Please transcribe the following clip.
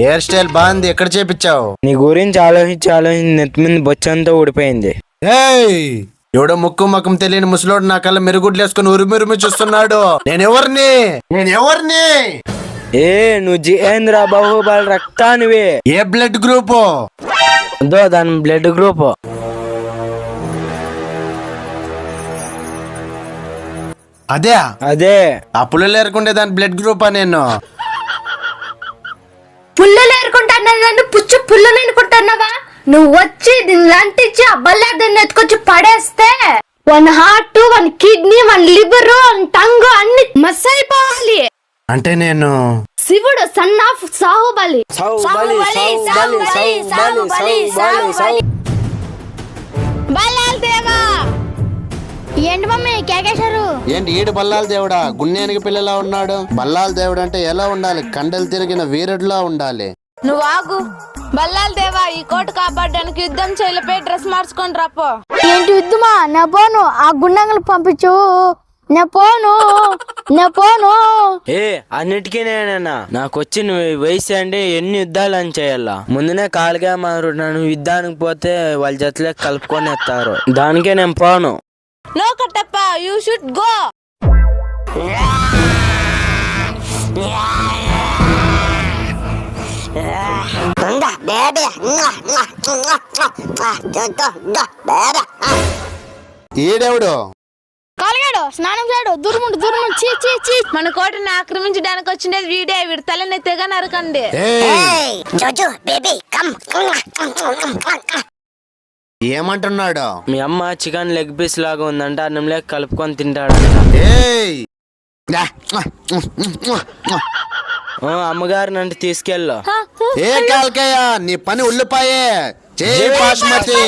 Hair style బాగుంది, ఎక్కడ చేపించావు? నీ గురించి ఆలోచించి నెత్తి మీద బొచ్చంతా ఊడిపోయింది. ఎవడో ముక్కు ముఖం తెలియని ముసలోడు నా కళ్ళ మెరుగుడ్లు వేసుకుని ఉరిమి చూస్తున్నాడు. నేనెవరిని? నువ్వు జితేంద్ర బాహుబలి రక్తానివి. ఏ బ్లడ్ గ్రూప్? దాని బ్లడ్ గ్రూప్. అదే ఆ పుల్లలు ఏరుకుంటే దాని బ్లడ్ గ్రూపా? నేను పుల్లలు ఏరుకుంటాను, పుల్లని అనుకుంటున్నావా? నువ్వు వచ్చి దీన్ని అంటించి ఆ బల్లాన్ని ఎత్తుకొచ్చి పడేస్తే 1 హార్ట్ 1 కిడ్నీ 1 లివర్ 1 టంగ్ అన్ని మస్ అయిపోవాలి. అంటే నేను శివుడు సన్ ఆఫ్ సాహుబలి. బల్లాల దేవా. ఏంటి మమ్మీ కేకేశారు? ఏంటి ఈడు బల్లాల దేవుడా? గున్నేనికి పిల్లలా ఉన్నాడు. బల్లాల దేవుడు అంటే ఎలా ఉండాలి? కండలు తిరిగిన వీరుడిలా ఉండాలి. నువ్వు ఆగు. బల్లాల దేవా, ఈ కోట కాపాడడానికి యుద్ధం చేయలేపై డ్రెస్ మార్చుకొని రాపో. ఏంటి యుద్ధమా? నా పోను, ఆ గుండంగులు పంపించు. నా పోను. అన్నిటికీ నేనన్నా. నాకు వచ్చి నువ్వు వయసు అంటే ఎన్ని యుద్ధాలు అని చేయాలా? ముందునే కాలుగా మారు నన్ను యుద్ధానికి పోతే వాళ్ళ జతలే కలుపుకొని ఎత్తారు. దానికే నేను పోను. No Kattappa, you should go. ఈడెవడు? కాలగాడు స్నానం చేయడు. దుర్ముండు చీ చీ చీ. మన కోటని ఆక్రమించడానికి వచ్చిండేది వీడే. వీడి తలని తెగ నరకండి. ఏమంటున్నాడు? మీ అమ్మ చికెన్ లెగ్ పీస్ లాగా ఉందంట, అన్నంలో కలుపుకొని తింటాడంట. అమ్మగారిని అంటే తీసుకెళ్ళు. ఏ కాల్కయ్య, నీ పని ఉల్లిపాయే. జై బాస్మతి.